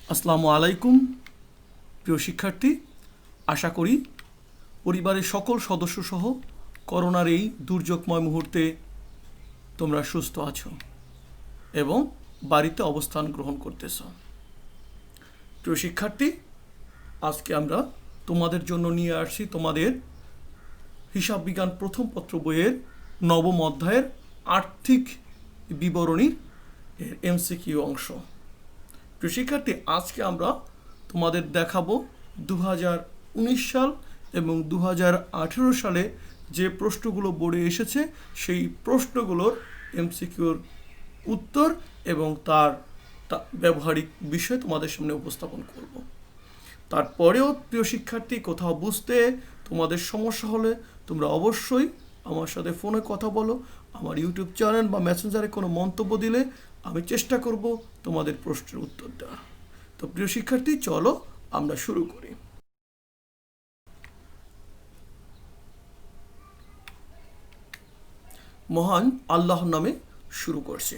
আসসালামু আলাইকুম প্রিয় শিক্ষার্থী, আশা করি পরিবারের সকল সদস্য সহ করোনার এই দুর্যোগময় মুহূর্তে তোমরা সুস্থ আছো এবং বাড়িতে অবস্থান গ্রহণ করতেছ। প্রিয় শিক্ষার্থী, আজকে আমরা তোমাদের জন্য নিয়ে আসছি তোমাদের হিসাব বিজ্ঞান প্রথম পত্র বইয়ের নবম অধ্যায়ের আর্থিক বিবরণী এর এমসিকিউ অংশ। প্রিয় শিক্ষার্থী, আজকে আমরা তোমাদের দেখাবো 2019 সাল এবং 2018 সালে যে প্রশ্নগুলো বোর্ডে এসেছে সেই প্রশ্নগুলোর এমসিকিউর উত্তর এবং তার ব্যবহারিক বিষয় তোমাদের সামনে উপস্থাপন করব। তারপরেও প্রিয় শিক্ষার্থী, কোথাও বুঝতে তোমাদের সমস্যা হলে তোমরা অবশ্যই আমার সাথে ফোনে কথা বলো। আমার ইউটিউব চ্যানেল বা মেসেঞ্জারে কোনো মন্তব্য দিলে আমি চেষ্টা করব তোমাদের প্রশ্নের উত্তর দেওয়ার। তো প্রিয় শিক্ষার্থী, চলো আমরা শুরু করি। মহান আল্লাহর নামে শুরু করছি।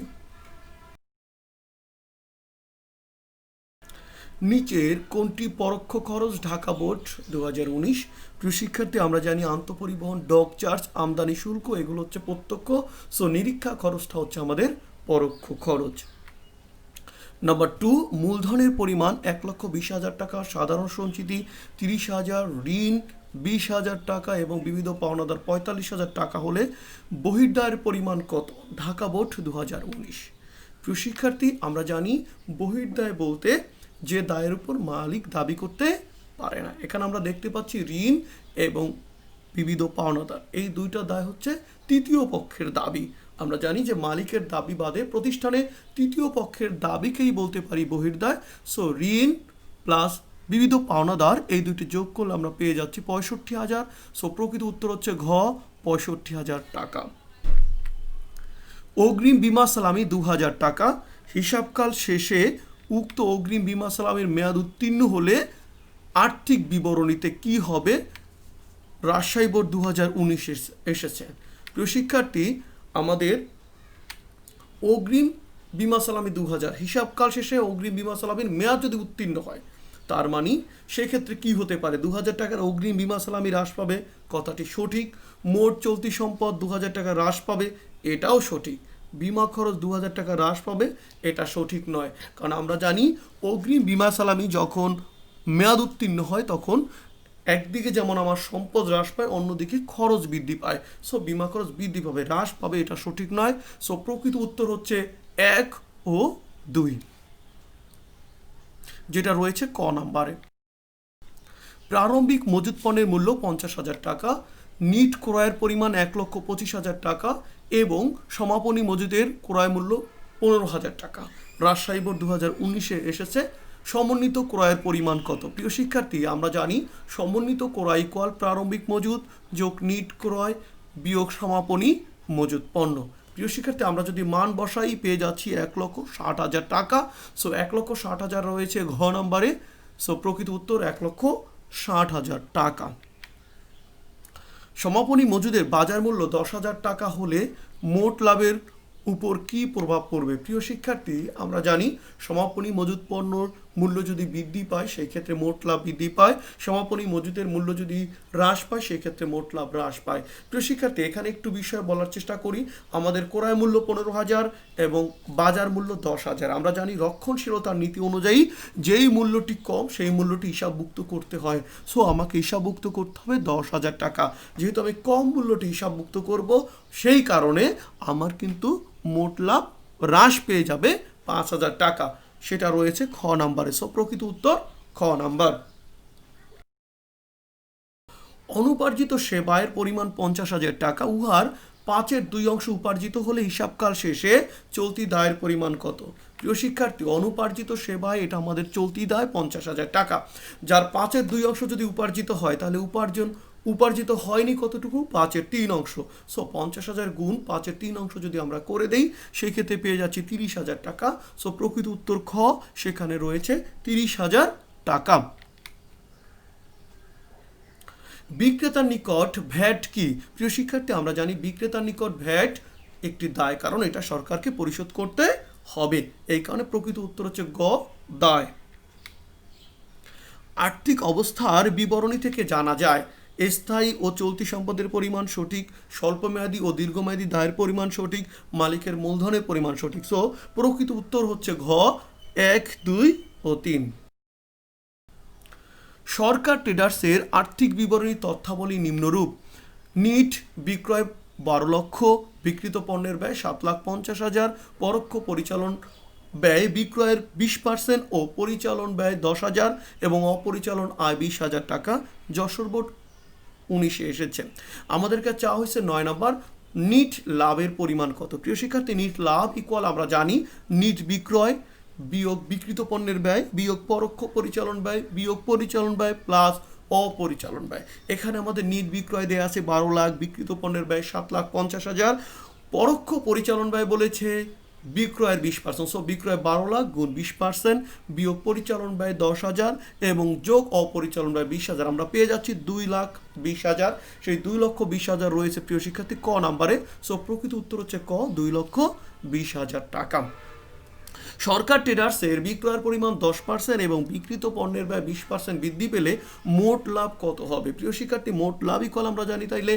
নিচের কোনটি পরোক্ষ খরচ ঢাকা বোর্ড 2019? প্রিয় শিক্ষার্থী, আমরা জানি আন্তঃপরিবহন, ডক চার্জ, আমদানি শুল্ক এগুলো হচ্ছে প্রত্যক্ষ, সো নিরীক্ষা খরচটা হচ্ছে আমাদের পরোক্ষ খরচ। নাম্বার 2, মূলধনের পরিমাণ 1,20,000 টাকা, সাধারণ সঞ্চিতি 30,000, ঋণ 20,000 টাকা এবং বিবিধ পাওনাদার 45,000 টাকা হলে বহির্দায়ের পরিমাণ কত? ঢাকা বোর্ড 2019। প্রিয় শিক্ষার্থী, আমরা জানি বহির্দায় বলতে যে দায়ের উপর মালিক দাবি করতে পারে না। এখানে আমরা দেখতে পাচ্ছি ঋণ এবং বিবিধ পাওনাদার, এই দুইটা দায় হচ্ছে তৃতীয় পক্ষের দাবি। আমরা জানি যে মালিকের দাবি বাদে প্রতিষ্ঠানে তৃতীয় পক্ষের দাবিকেই বলতে পারি বহির্দায়। সো ঋণ প্লাস বিবিধ পাওনাদার এই দুইটি যোগ করলে আমরা পেয়ে যাচ্ছি 65,000। সো প্রকৃত উত্তর হচ্ছে ঘ, 65,000 টাকা। অগ্রিম বিমা সালামি 2,000 টাকা। হিসাবকাল শেষে উক্ত অগ্রিম বিমা সালামির মেয়াদ উত্তীর্ণ হলে আর্থিক বিবরণীতে কি হবে? রাজশাহী বোর্ড 2019 এসেছে। প্রিয় শিক্ষার্থী, আমাদের অগ্রিম বিমা সালামি 2,000, হিসাবকাল শেষে অগ্রিম বিমা সালামির মেয়াদ যদি উত্তীর্ণ হয়, তার মানে সেক্ষেত্রে কি হতে পারে? 2,000 টাকার অগ্রিম বিমা সালামি হ্রাস পাবে, কথাটি সঠিক। মোট চলতি সম্পদ 2,000 টাকা হ্রাস পাবে, এটাও সঠিক। বিমা খরচ 2,000 টাকা হ্রাস পাবে, এটা সঠিক নয়। কারণ আমরা জানি অগ্রিম বিমা সালামি যখন মেয়াদ উত্তীর্ণ হয় তখন একদিকে যেমন আমার সম্পদ হ্রাস পায়, অন্যদিকে খরচ বৃদ্ধি পায়। সো বিমা খরচ বৃদ্ধি পাবে, হ্রাস পাবে, এটা সঠিক নয়। সো প্রকৃত উত্তর হচ্ছে 1 ও 2, যেটা রয়েছে ক নাম্বারে। প্রারম্ভিক মজুত পণ্যের মূল্য 50,000 টাকা, নিট ক্রয়ের পরিমাণ 1,25,000 টাকা এবং সমাপনী মজুদের ক্রয় মূল্য 15,000 টাকা। রাজশাহী বোর্ড 2019 এসেছে। সমন্বিত ক্রয়ের পরিমাণ কত? প্রিয় শিক্ষার্থী, আমরা জানি সমন্বিত ক্রয় ইকুয়াল প্রারম্ভিক মজুদ যোগ নিট ক্রয় বিয়োগ সমাপনী মজুদ পণ্য। প্রিয় শিক্ষার্থী, আমরা যদি মান বসাই পেয়ে যাচ্ছি 1,60,000 টাকা। সো 1,60,000 রয়েছে ঘ নম্বরে। সো প্রকৃত উত্তর 1,60,000 টাকা। সমাপনী মজুদের বাজার মূল্য 10,000 টাকা হলে মোট লাভের উপর কি প্রভাব পড়বে? প্রিয় শিক্ষার্থী, আমরা জানি সমাপনী মজুদ পণ্যর মূল্য যদি বৃদ্ধি পায় সেই ক্ষেত্রে মোট লাভ বৃদ্ধি পায়, সমাপনী মজুদের মূল্য যদি হ্রাস পায় সেই ক্ষেত্রে মোট লাভ হ্রাস পায়। প্রিয় শিক্ষার্থী, এখানে একটু বিষয় বলার চেষ্টা করি। আমাদের ক্রয় মূল্য 15,000 এবং বাজার মূল্য 10,000। আমরা জানি রক্ষণশীলতার নীতি অনুযায়ী যেই মূল্যটি কম সেই মূল্যটি হিসাবভুক্ত করতে হয়। সো আমাকে হিসাবভুক্ত করতে হবে 10,000 টাকা। যেহেতু আমি কম মূল্যটি হিসাবভুক্ত করব, সেই কারণে আমার কিন্তু মোট লাভ হ্রাস পেয়ে যাবে 5,000 টাকা। সেটা রয়েছে খ নাম্বারে। সো প্রকৃত উত্তর খ নাম্বার। অনুপার্জিত সেবায়ের পরিমাণ 50,000 টাকা, উহার 5/2 অংশ উপার্জিত হলে হিসাবকাল শেষে চলতি দায়ের পরিমাণ কত? প্রিয় শিক্ষার্থী, অনুপার্জিত সেবায় এটা আমাদের চলতি দায় 50,000 টাকা। যার 5/2 অংশ যদি উপার্জিত হয় তাহলে উপার্জিত হয়নি কতটুকু? 5/3 অংশ। সো 50,000 গুণ 5/3 অংশ যদি আমরা করে দেই সেই ক্ষেত্রে পেয়ে যাচ্ছি 30,000 টাকা। সো প্রকৃত উত্তর খ, সেখানে রয়েছে 30,000 টাকা। বিক্রেতার নিকট ভ্যাট কি? প্রিয় শিক্ষার্থী, আমরা জানি বিক্রেতার নিকট ভ্যাট একটি দায়, কারণ এটা সরকারকে পরিশোধ করতে হবে। এই কারণে প্রকৃত উত্তর হচ্ছে গ, দায়। আর্থিক অবস্থার বিবরণী থেকে জানা যায় স্থায়ী ও চলতি সম্পদের পরিমাণ সঠিক, স্বল্পমেয়াদী ও দীর্ঘমেয়াদী দায়ের পরিমাণ সঠিক, মালিকের মূলধনের পরিমাণ সঠিক। সো প্রকৃত উত্তর হচ্ছে ঘ 1, 2 ও 3। সরকার ট্রেডার্সের আর্থিক বিবরণী তথ্যাবলী নিম্নরূপ: নিট বিক্রয় 12 লক্ষ, বিক্রিত পণ্যের ব্যয় 7,50,000, পরোক্ষ পরিচালন ব্যয় বিক্রয়ের 20% ও পরিচালন ব্যয় 10,000 এবং অপরিচালন আয় 20,000 টাকা। যশোর বোর্ড 19-এ এসেছে। আমাদেরকে চাওয়া হয়েছে 9 নম্বর, নিট লাভের পরিমাণ কত? প্রিয় শিক্ষার্থী, নিট লাভ ইকুয়াল আমরা জানি নিট বিক্রয় বিয়োগ বিক্রিত পণ্যের ব্যয় বিয়োগ পরোক্ষ পরিচালন ব্যয় বিয়োগ পরিচালন ব্যয় প্লাস অপরিচালন ব্যয়। এখানে আমাদের নিট বিক্রয় দেয়া আছে 12 লাখ, বিক্রিত পণ্যের ব্যয় 7,50,000, পরোক্ষ পরিচালন ব্যয় বলেছে বিক্রয়ের 20%। সো বিক্রয় 12 লাখ গুণ 20% বিয়োগ পরিচালন ব্যয় 10,000 এবং যোগ অপরিচালন ব্যয় 20,000, আমরা পেয়ে যাচ্ছি 2,20,000। সেই 2,20,000 রয়েছে প্রিয় শিক্ষার্থী ক নাম্বারে। সো প্রকৃত উত্তর হচ্ছে ক 2,20,000 টাকা। সরকার ট্রেডার্সের বিক্রয়ের পরিমাণ 10% এবং বিক্রিত পণ্যের ব্যয় 20% বৃদ্ধি পেলে মোট লাভ কত হবে? প্রিয় শিক্ষার্থী, মোট লাভ ইকুয়াল আমরা জানি তাইলে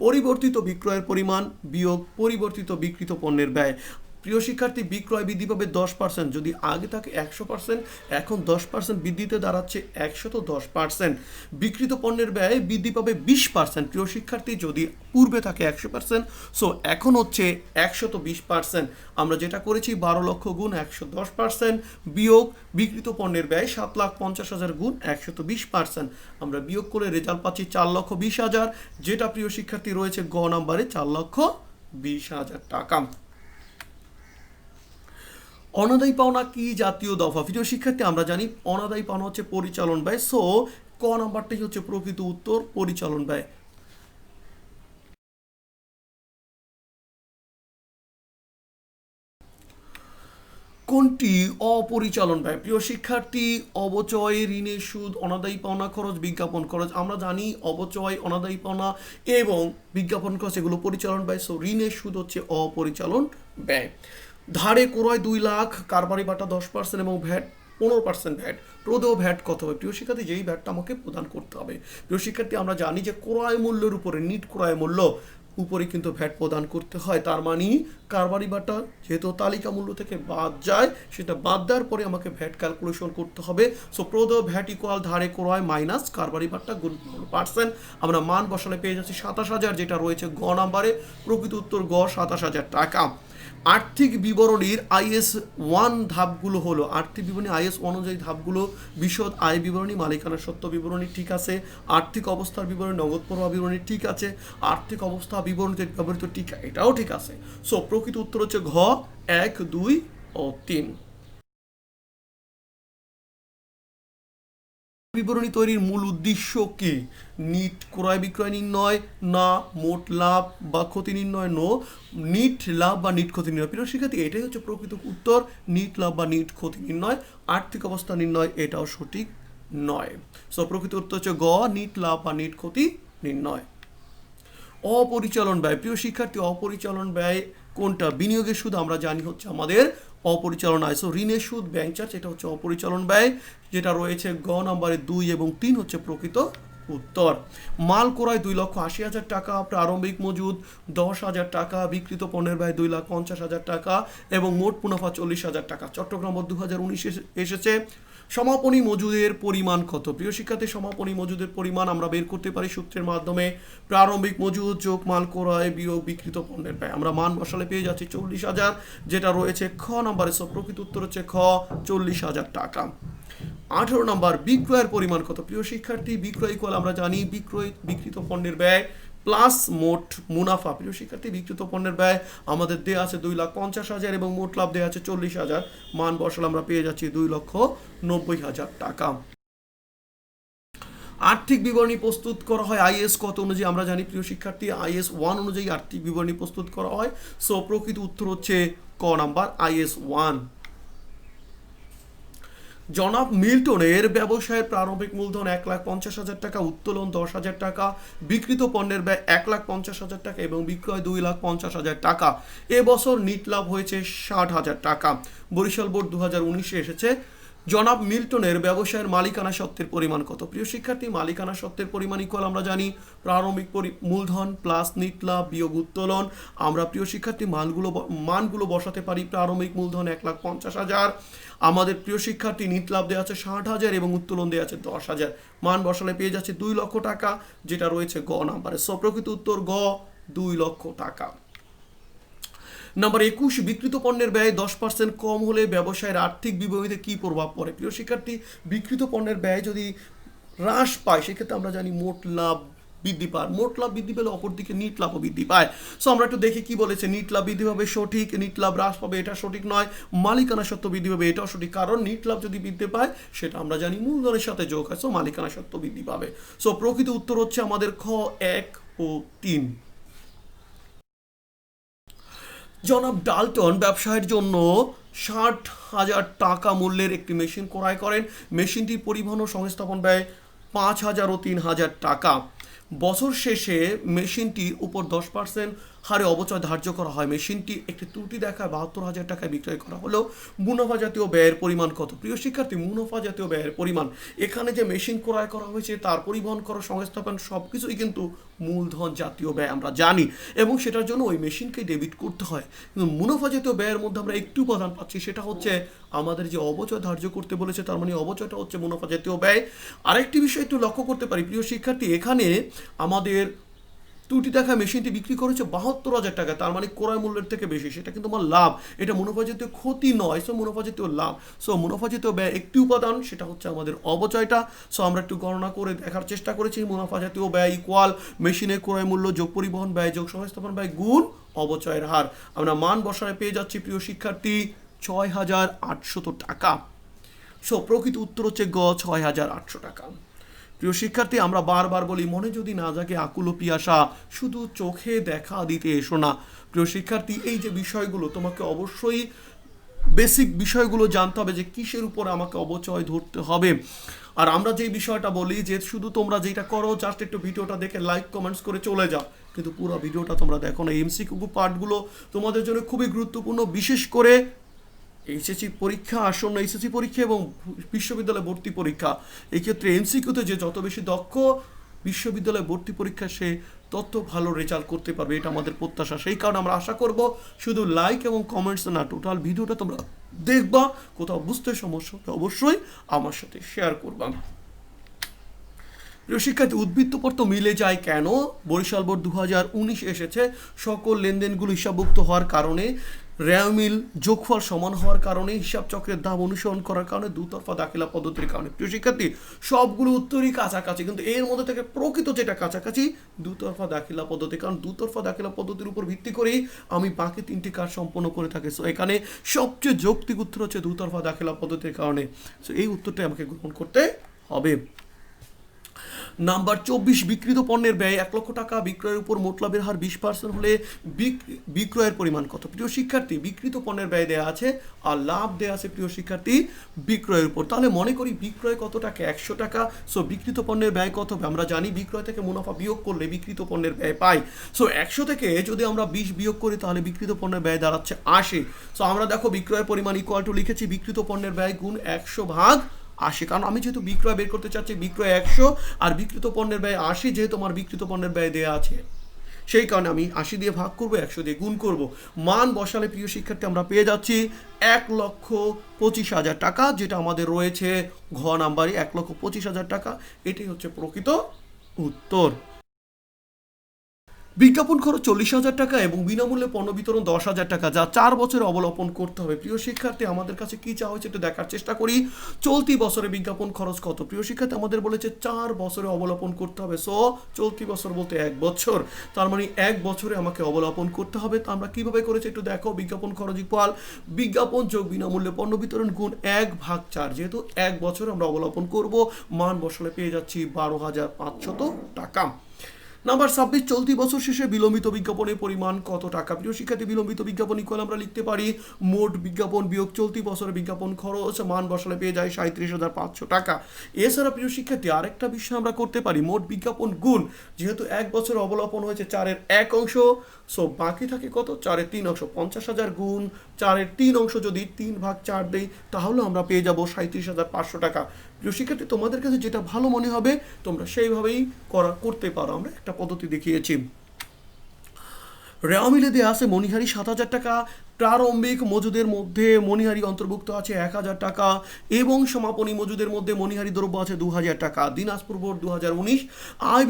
পরিবর্তিত বিক্রয়ের পরিমাণ বিয়োগ পরিবর্তিত বিক্রিত পণ্যের ব্যয়। প্রিয় শিক্ষার্থী, বিক্রয় বৃদ্ধি পাবে 10%, যদি আগে থাকে 100%, এখন 10% বৃদ্ধিতে দাঁড়াচ্ছে 110%। বিক্রিত পণ্যের ব্যয় বৃদ্ধি পাবে 20%। প্রিয় শিক্ষার্থী, যদি পূর্বে থাকে 100%, সো এখন হচ্ছে 120%। আমরা যেটা করেছি 12 লক্ষ গুণ 110% বিয়োগ বিক্রিত পণ্যের ব্যয় 7,50,000 গুণ 120%। আমরা বিয়োগ করে রেজাল্ট পাচ্ছি 4,20,000, যেটা প্রিয় শিক্ষার্থী রয়েছে গ নাম্বারে 4,20,000 টাকা। অনাদায়ী পাওনা কি জাতীয় দফা? প্রিয় শিক্ষার্থী, আমরা জানি অনাদায়ী পাওনা হচ্ছে পরিচালন ব্যয়। সো ক নাম্বারটাই হচ্ছে প্রকৃত উত্তর, পরিচালন ব্যয়। কোনটি অপরিচালন ব্যয়? প্রিয় শিক্ষার্থী, অবচয়, ঋণের সুদ, অনাদায়ী পাওনা খরচ, বিজ্ঞাপন খরচ। আমরা জানি অবচয়, অনাদায়ী পাওনা এবং বিজ্ঞাপন খরচ এগুলো পরিচালন ব্যয়। সো ঋণের সুদ হচ্ছে অপরিচালন ব্যয়। ধারে ক্রয় 2 লাখ, কারবারি বাটা 10% এবং ভ্যাট 15% ভ্যাট। প্রদেয় ভ্যাট কত হবে? প্রিয় শিক্ষার্থী, যেই ভ্যাটটা আমাকে প্রদান করতে হবে। প্রিয় শিক্ষার্থী, আমরা জানি যে ক্রয় মূল্যের উপরে, নিট ক্রয় মূল্য উপরে কিন্তু ভ্যাট প্রদান করতে হয়। তার মানে কারবারি বাটা যেহেতু তালিকা মূল্য থেকে বাদ যায়, সেটা বাদ দেওয়ার পরে আমাকে ভ্যাট ক্যালকুলেশন করতে হবে। সো প্রদেয় ভ্যাট ইকুয়াল ধারে ক্রয় মাইনাস কারবারি বাটা গুণ 15%। আমরা মান বসালে পেয়ে যাচ্ছি 27,000, যেটা রয়েছে গ নাম্বারে। প্রকৃত উত্তর গ 27,000 টাকা। আর্থিক বিবরণীর IS 1 ধাপগুলো হলো, আর্থিক বিবরণী IS 1 অনুযায়ী ধাপগুলো: বিশদ আয় বিবরণী, মালিকানা সত্ত্ব বিবরণী, ঠিক আছে। আর্থিক অবস্থার বিবরণী, নগদ প্রবাহ বিবরণী, ঠিক আছে। আর্থিক অবস্থা বিবরণীতে ব্যবহৃত টিকা, এটাও ঠিক আছে। সো প্রকৃত উত্তর হচ্ছে ঘ 1, 2 ও 3। বিবরণী তৈরির মূল উদ্দেশ্য কি? নিট ক্রয় বিক্রয় নির্ণয়, না মোট লাভ বা ক্ষতি নির্ণয়, নো নিট লাভ বা নিট ক্ষতি নির্ণয়। প্রিয় শিক্ষার্থী, এটাই হচ্ছে প্রকৃত উত্তর, নিট লাভ বা নিট ক্ষতি নির্ণয়। আর্থিক অবস্থা নির্ণয় এটাও সঠিক নয়। সো প্রকৃত উত্তর হচ্ছে গ নিট লাভ বা নিট ক্ষতি নির্ণয়। অপরিচালন ব্যয়। প্রিয় শিক্ষার্থী, অপরিচালন ব্যয় কোনটা? বিনিয়োগের সুদ আমরা জানি হচ্ছে আমাদের অপরিচালন আয়। সো ঋণের সুদ, ব্যাংক চার্জ, এটা হচ্ছে অপরিচালন ব্যয়, যেটা রয়েছে গ নাম্বারে 2 এবং 3 হচ্ছে প্রকৃত উত্তর। মাল ক্রয় 2,80,000 টাকা, প্রারম্ভিক মজুদ 10,000 টাকা, বিক্রিত পণ্যের ব্যয় 2,50,000 টাকা এবং মোট মুনাফা 40,000 টাকা। চট্টগ্রাম 2019 এসেছে। সমাপনী মজুদের পরিমাণ কত? প্রিয় শিক্ষার্থী, সমাপনী মজুদের পরিমাণ আমরা বের করতে পারি সূত্রের মাধ্যমে। প্রারম্ভিক মজুদ যোগ মাল ক্রয় বিয়োগ বিক্রিত পণ্যের ব্যয়। আমরা মান বসালে পেয়ে যাচ্ছি 40,000, যেটা রয়েছে খ নাম্বারে। সব প্রকৃত উত্তর হচ্ছে খ 40,000 টাকা। 18 নম্বর, বিক্রয়ের পরিমাণ কত? প্রিয় শিক্ষার্থী, বিক্রয় ইকুয়াল আমরা জানি বিক্রিত পণ্যের ব্যয় প্লাস মোট মুনাফা। প্রিয় শিক্ষার্থী, বিক্রিত পণ্যের ব্যয় আমাদের দেওয়া আছে 2,50,000 এবং মোট লাভ দেওয়া আছে 40,000। মান বসালে আমরা পেয়ে যাচ্ছি 2,90,000 টাকা। আর্থিক বিবরণী প্রস্তুত করা হয় IS কত অনুযায়ী? আমরা জানি প্রিয় শিক্ষার্থী, IS 1 অনুযায়ী আর্থিক বিবরণী প্রস্তুত করা হয়। সো প্রকৃত উত্তর হচ্ছে ক নাম্বার, IS 1। জনাব মিল্টনের ব্যবসায়ের প্রারম্ভিক মূলধন 1,50,000 টাকা, উত্তোলন 10,000 টাকা, বিক্রিত পণ্যের ব্যয় 1,50,000 টাকা এবং বিক্রয় 2,50,000 টাকা। এবছর নিট লাভ হয়েছে 60,000 টাকা। বরিশাল বোর্ড 2019 এসেছে। জনাব মিল্টনের ব্যবসায়ের মালিকানা সত্ত্বের পরিমাণ কত? প্রিয় শিক্ষার্থী, মালিকানা সত্ত্বের পরিমাণ ইকুয়াল আমরা জানি প্রারম্ভিক মূলধন প্লাস নিট লাভ বিয়োগ উত্তোলন। আমরা প্রিয় শিক্ষার্থী মানগুলো বসাতে পারি। প্রারম্ভিক মূলধন 1,50,000, আমাদের প্রিয় শিক্ষার্থী নিট লাভ দেওয়া আছে 60,000 এবং উত্তোলন দেওয়া আছে 10,000। মান বসালে পেয়ে যাচ্ছে 2 লক্ষ টাকা, যেটা রয়েছে গ নাম্বারে। প্রকৃত উত্তর গ, 2 লক্ষ টাকা। নাম্বার 21, বিক্রিত পণ্যের ব্যয় 10% কম হলে ব্যবসায়ের আর্থিক বিবরণীতে কি প্রভাব পড়ে? প্রিয় শিক্ষার্থী, বিক্রিত পণ্যের ব্যয় যদি হ্রাস পায় সেক্ষেত্রে আমরা জানি মোট লাভ বৃদ্ধি পায়। মোট লাভ বৃদ্ধি পেলে অপরদিকে নিট লাভও বৃদ্ধি পায়। আমরা একটু দেখি কি বলেছে। নিট লাভ বৃদ্ধি পাবে সঠিক, নিট লাভ হ্রাস পাবে এটা সঠিক নয়। মালিকানা সত্ত্ব বৃদ্ধি পাবে এটাও সঠিক, কারণ নিট লাভ যদি বৃদ্ধি পায় সেটা আমরা জানি মূলধনের সাথে যোগ হয়, মালিকানা সত্ত্ব বৃদ্ধি পাবে। প্রকৃত উত্তর হচ্ছে আমাদের খ, 1 ও 3। জনাব ডাল্টন ব্যবসায়ের জন্য 60,000 টাকা মূল্যের একটি মেশিন ক্রয় করেন। মেশিনটির পরিবহন ও সংস্থাপন ব্যয় 5,000 ও 3,000 টাকা। বছর শেষে মেশিনটির উপর 10% হারে অবচয় ধার্য করা হয়। মেশিনটি একটি ত্রুটি দেখায় 72,000 টাকায় বিক্রয় করা হলেও মুনাফা জাতীয় ব্যয়ের পরিমাণ কত? প্রিয় শিক্ষার্থী, মুনাফা জাতীয় ব্যয়ের পরিমাণ, এখানে যে মেশিন ক্রয় করা হয়েছে তার পরিবহন করা, সংস্থাপন সব কিছুই কিন্তু মূলধন জাতীয় ব্যয় আমরা জানি, এবং সেটার জন্য ওই মেশিনকে ডেবিট করতে হয়। কিন্তু মুনাফা জাতীয় ব্যয়ের মধ্যে আমরা একটু উপাদান পাচ্ছি, সেটা হচ্ছে আমাদের যে অবচয় ধার্য করতে বলেছে, তার মানে অবচয়টা হচ্ছে মুনাফা জাতীয় ব্যয়। আরেকটি বিষয় একটু লক্ষ্য করতে পারি প্রিয় শিক্ষার্থী, এখানে আমাদের ত্রুটি দেখা মেশিনটি বিক্রি করেছে 72,000 টাকা, তার মানে ক্রয় মূল্যের থেকে বেশি, সেটা কিন্তু আমার লাভ। এটা মুনাফা জাতীয় ক্ষতি নয়, মুনাফা জাতীয় লাভ। মুনাফা জাতীয় ব্যয় একটি উপাদান, সেটা হচ্ছে আমাদের অবচয়টা। আমরা একটু গণনা করে দেখার চেষ্টা করেছি। মুনাফা জাতীয় ব্যয় ইকুয়াল মেশিনের ক্রয় মূল্য যোগ পরিবহন ব্যয় যোগ সংস্থাপন ব্যয় গুণ অবচয়ের হার। আমরা মান বসানে পেয়ে যাচ্ছি প্রিয় শিক্ষার্থী 6,800 টাকা। প্রকৃত উত্তর হচ্ছে গ, 6,800 টাকা। প্রিয় শিক্ষার্থী, আমরা বারবার বলি মনে যদি না জাগে আকুল পিয়াসা, শুধু চোখে দেখা দিতে এসো না। প্রিয় শিক্ষার্থী, এই যে বিষয়গুলো তোমাকে অবশ্যই বেসিক বিষয়গুলো জানতে হবে যে কিসের উপর আমাকে অবচয় ধরতে হবে। আর আমরা যে বিষয়টা বলি যে শুধু তোমরা যেটা করো জাস্ট একটু ভিডিওটা দেখে লাইক কমেন্টস করে চলে যাও, কিন্তু পুরো ভিডিওটা তোমরা দেখো না। এমসিকিউ পার্টগুলো তোমাদের জন্য খুবই গুরুত্বপূর্ণ, বিশেষ করে এইচএসসি পরীক্ষা, আসন্ন এইচএসসি পরীক্ষা এবং বিশ্ববিদ্যালয় ভর্তি পরীক্ষা। এই ক্ষেত্রে এমসিকিউতে যে যত বেশি দক্ষ, বিশ্ববিদ্যালয় ভর্তি পরীক্ষা সে তত ভালো রেজাল্ট করতে পারবে, এটা আমাদের প্রত্যাশা। সেই কারণে আমরা আশা করব শুধু লাইক এবং কমেন্টস না, টোটাল ভিডিওটা তোমরা দেখবা, কোথাও বুঝতে সমস্যা হলে অবশ্যই আমার সাথে শেয়ার করবা। প্রিয় শিক্ষার্থী, উদ্বৃত্তপত্র মিলে যায় কেন? বরিশাল বোর্ড 2019 এসেছে। সকল লেনদেনগুলো হিসাবভুক্ত হওয়ার কারণে, রেওমিল যোগফল সমান হওয়ার কারণে, হিসাব চক্রের ধাপ অনুসরণ করার কারণে, দুতরফা দাখিলা পদ্ধতির কারণে। প্রিয় শিক্ষার্থী, সবগুলো উত্তরই কাছাকাছি, কিন্তু এর মধ্যে থেকে প্রকৃত যেটা কাছাকাছি দুতরফা দাখিলা পদ্ধতি, কারণ দুতরফা দাখিলা পদ্ধতির উপর ভিত্তি করেই আমি বাকি 3টি কাজ সম্পন্ন করে থাকি। এখানে সবচেয়ে যৌক্তিক উত্তর হচ্ছে দুতরফা দাখিলা পদ্ধতির কারণে। এই উত্তরটাই আমাকে গ্রহণ করতে হবে। নাম্বার 24, বিক্রিত পণ্যের ব্যয় 1 লক্ষ টাকা, বিক্রয়ের উপর মোট লাভের হার 20% হলে বিক্রয়ের পরিমাণ কত? প্রিয় শিক্ষার্থী, বিক্রিত পণ্যের ব্যয় দেওয়া আছে আর লাভ দেওয়া আছে প্রিয় শিক্ষার্থী বিক্রয়ের উপর। তাহলে মনে করি বিক্রয় কত টাকা? 100 টাকা। বিক্রিত পণ্যের ব্যয় কত হবে? আমরা জানি বিক্রয় থেকে মুনাফা বিয়োগ করলে বিক্রিত পণ্যের ব্যয় পাই। 100 থেকে যদি আমরা 20 বিয়োগ করি তাহলে বিক্রিত পণ্যের ব্যয় দাঁড়াচ্ছে 80। আমরা দেখো বিক্রয়ের পরিমাণ ইকুয়াল টু লিখেছি বিক্রিত পণ্যের ব্যয় গুণ 100/80, কারণ আমি যেহেতু বিক্রয় বের করতে চাচ্ছি, বিক্রয় 100 আর বিক্রিত পণ্যের ব্যয় 80, যেহেতু আমার বিক্রিত পণ্যের ব্যয় দেওয়া আছে সেই কারণে আমি 80 দিয়ে ভাগ করব, 100 দিয়ে গুণ করব। মান বসালে প্রিয় শিক্ষার্থী আমরা পেয়ে যাচ্ছি 1,25,000 টাকা, যেটা আমাদের রয়েছে ঘ নাম্বারে 1,25,000 টাকা। এটাই হচ্ছে প্রকৃত উত্তর। বিজ্ঞাপন খরচ 40,000 টাকা এবং বিনামূল্যে পণ্য বিতরণ 10,000 টাকা, যা 4 বছরে অবলম্বন করতে হবে। প্রিয় শিক্ষার্থী, আমাদের কাছে কি চাওয়া হয়েছে একটু দেখার চেষ্টা করি। চলতি বছরে বিজ্ঞাপন খরচ কত? প্রিয় শিক্ষার্থী, আমাদের বলেছে 4 বছরে অবলম্বন করতে হবে। চলতি বছর বলতে 1 বছর, তার মানে 1 বছরে আমাকে অবলম্বন করতে হবে। তো আমরা কিভাবে করেছি একটু দেখো। বিজ্ঞাপন খরচ ইকুয়াল বিজ্ঞাপন যোগ বিনামূল্যে পণ্য বিতরণ গুণ 1/4, যেহেতু 1 বছরে আমরা অবলম্বন করব। মান বসালে পেয়ে যাচ্ছি 12,500 টাকা। নাম্বার 26, চলতি বছর শেষে বিলম্বিত বিজ্ঞাপনের পরিমাণ কত টাকা? প্রিয় শিক্ষার্থী, বিলম্বিত বিজ্ঞাপন ইকুয়াল আমরা লিখতে পারি মোট বিজ্ঞাপন বিয়োগ চলতি বছরের বিজ্ঞাপন খরচ, মান বসালে পেয়ে যায় 37,500 টাকা। এছাড়া প্রিয় শিক্ষার্থী আরেকটা বিষয় আমরা করতে পারি মোট বিজ্ঞাপন গুণ, যেহেতু 1 বছর অবলোপন হয়েছে 4/1 সো বাকি থাকে কত? 4/3 50,000 গুণ 4/3 যদি 3/4 দেই তাহলে আমরা পেয়ে যাব 37,500 টাকা। প্রিয় শিক্ষার্থী, তোমাদের কাছে যেটা ভালো মনে হবে তোমরা সেইভাবেই করতে পারো। আমরা একটা পদ্ধতি দেখিয়েছি। রেওয়া মিলে দেওয়া আছে মণিহারি 7,000 টাকা, প্রারম্ভিক মজুদের মধ্যে মণিহারি অন্তর্ভুক্ত আছে 1,000 টাকা এবং সমাপনী মজুদের মধ্যে মণিহারি দ্রব্য আছে 2,000 টাকা। দিনাজপুর বোর্ড 2019 আয়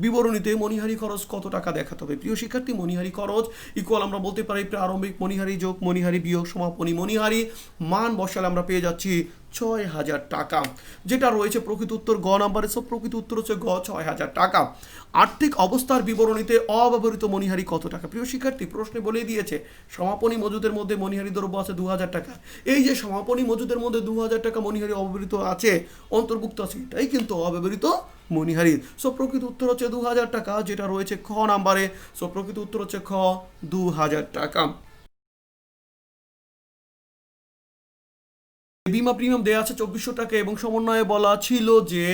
বিবরণীতে মণিহারি খরচ কত টাকা দেখাতে হবে? প্রিয় শিক্ষার্থী, মণিহারি খরচ ইকুয়াল আমরা বলতে পারি প্রারম্ভিক মণিহারি যোগ মণিহারি বিয়োগ সমাপনী মণিহারি, মান বসালে আমরা পেয়ে যাচ্ছি 6,000 টাকা, যেটা রয়েছে প্রকৃত উত্তর গ নাম্বারে। সব প্রকৃত উত্তর হচ্ছে গ, 6,000 টাকা। আর্থিক অবস্থার বিবরণীতে অব্যবহৃত মণিহারি কত টাকা? প্রিয় শিক্ষার্থী, প্রশ্নে বলে দিয়েছে সমাপনী মজুদের মধ্যে মণিহারি দ্রব্য আছে 2,000 টাকা। এই যে সমাপনী মজুদের মধ্যে 2,000 টাকা মণিহারি অব্যবহৃত আছে, অন্তর্ভুক্ত আছে, এটাই কিন্তু অব্যবহৃত মণিহারি। সো প্রকৃত উত্তর হচ্ছে 2,000 টাকা, যেটা রয়েছে খ নাম্বারে। সো প্রকৃত উত্তর হচ্ছে খ, 2,000 টাকা। বিমা প্রিমিয়াম দেওয়া আছে 2,400 টাকা এবং সমন্বয়ে বলা ছিল যে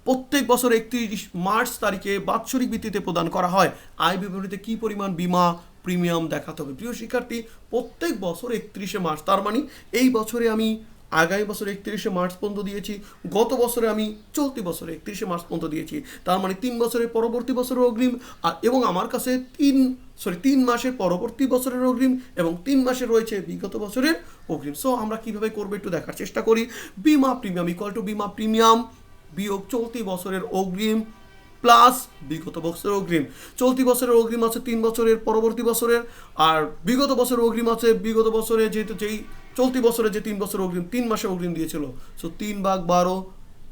প্রত্যেক বছর 31 মার্চ তারিখে বাৎসরিক ভিত্তিতে প্রদান করা হয়। আয় বিবরণীতে কি পরিমাণ বিমা প্রিমিয়াম দেখাতে হবে? প্রিয় শিক্ষার্থী, প্রত্যেক বছর 31শে মার্চ, তার মানে এই বছরে আমি আগামী বছর 31শে মার্চ পর্যন্ত দিয়েছি, গত বছরে আমি চলতি বছরে 31শে মার্চ পর্যন্ত দিয়েছি, তার মানে 3 বছরের পরবর্তী বছরের অগ্রিম এবং আমার কাছে 3 মাসের পরবর্তী বছরের অগ্রিম এবং 3 মাসের রয়েছে বিগত বছরের অগ্রিম। সো আমরা কিভাবে করবো একটু দেখার চেষ্টা করি। বিমা প্রিমিয়াম ইকুয়াল টু বিমা প্রিমিয়াম বিয়োগ চলতি বছরের অগ্রিম প্লাস বিগত বছরের অগ্রিম। চলতি বছরের অগ্রিম আছে 3 বছরের পরবর্তী বছরের, আর বিগত বছরের অগ্রিম আছে বিগত বছরে যেহেতু যেই চলতি বছরে যে 3 বছর অগ্রিম 3 মাসে অগ্রিম দিয়েছিল। সো 3/12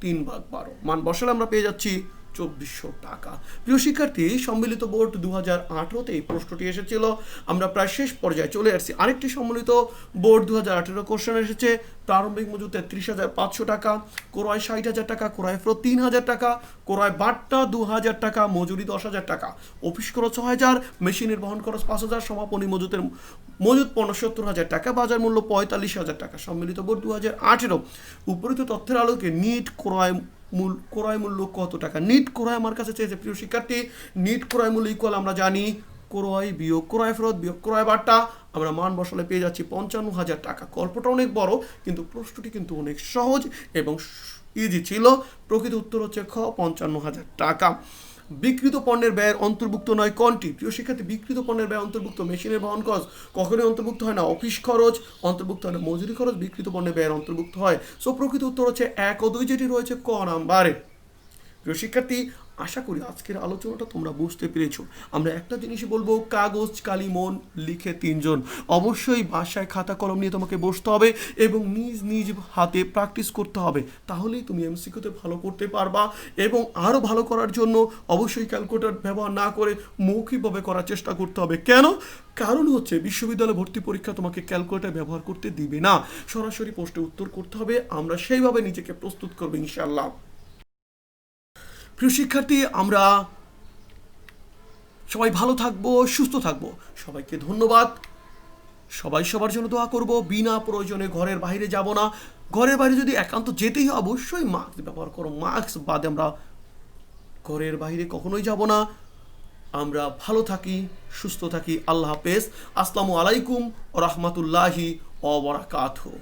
3/12 মান বসালে আমরা পেয়ে যাচ্ছি 2,400 টাকা। প্রিয় শিক্ষার্থী, সম্মিলিত বোর্ড 2018-তে এই প্রশ্নটি এসেছিল। আমরা প্রায় শেষ পর্যায়ে চলে আসছি। আরেকটি সম্মিলিত বোর্ড 2018 কোশ্চেন এসেছে। প্রারম্ভিক মজুদ 33,500 টাকা, ক্রয় 60,000 টাকা, ক্রয় ফ্রো 3,000 টাকা, ক্রয় বাট্টা 2,000 টাকা, মজুরি 10,000 টাকা, অফিস খরচ 6,000, মেশিনের বহন খরচ 5,000, সমাপনী মজুদ 70,000 টাকা, বাজার মূল্য 45,000 টাকা। সম্মিলিত বোর্ড 2018 উপরিত তথ্যের আলোকে নিট ক্রয় মূল্য কত টাকা? নিট ক্রয় আমার কাছে চেয়েছে। প্রিয় শিক্ষার্থী, নিট ক্রয় মূল্য ইকুয়াল আমরা জানি ক্রয় বিয়োগ ক্রয় ফেরত বিয়োগ ক্রয় বাট্টা, আমরা মান বসালে পেয়ে যাচ্ছি 55,000 টাকা। গল্পটা অনেক বড় কিন্তু প্রশ্নটি কিন্তু অনেক সহজ এবং ইজি ছিল। প্রকৃত উত্তর হচ্ছে খ, 55,000 টাকা। বিক্রিত পণ্যের ব্যয়ের অন্তর্ভুক্ত নয় কোনটি? প্রিয় শিক্ষার্থী, বিক্রিত পণ্যের ব্যয় অন্তর্ভুক্ত মেশিনের বহন খরচ কখনোই অন্তর্ভুক্ত হয় না, অফিস খরচ অন্তর্ভুক্ত হয় না, মজুরি খরচ বিক্রিত পণ্যের ব্যয়ের অন্তর্ভুক্ত হয়। সো প্রকৃত উত্তর হচ্ছে 1 ও 2, যেটি রয়েছে ক নাম্বারে। প্রিয় শিক্ষার্থী, আশা করি আজকের আলোচনাটা তোমরা বুঝতে পেরেছো। আমরা একটা জিনিসই বলবো, কাগজ কালি মন লিখে 3 জন। অবশ্যই বাসায় খাতা কলম নিয়ে তোমাকে বসতে হবে এবং নিজ হাতে প্র্যাকটিস করতে হবে, তাহলেই তুমি এমসিকিউতে ভালো করতে পারবা। এবং আরও ভালো করার জন্য অবশ্যই ক্যালকুলেটর ব্যবহার না করে মৌখিকভাবে করার চেষ্টা করতে হবে। কেন? কারণ হচ্ছে বিশ্ববিদ্যালয় ভর্তি পরীক্ষা তোমাকে ক্যালকুলেটর ব্যবহার করতে দিবে না, সরাসরি প্রশ্নে উত্তর করতে হবে। আমরা সেইভাবে নিজেকে প্রস্তুত করবো ইনশাআল্লাহ। প্রিয় শিক্ষার্থী, আমরা সবাই ভালো থাকবো, সুস্থ থাকবো। সবাইকে ধন্যবাদ। সবাই সবার জন্য দোয়া করব। বিনা প্রয়োজনে ঘরের বাইরে যাব না। ঘরের বাইরে যদি একান্ত যেতেই হয় অবশ্যই মাস্ক ব্যবহার করো। মাস্ক বাদে আমরা ঘরের বাইরে কখনোই যাব না। আমরা ভালো থাকি, সুস্থ থাকি। আল্লাহ হাফেজ। আসসালামু আলাইকুম ওয়া রাহমাতুল্লাহি ওয়া বারাকাতুহু।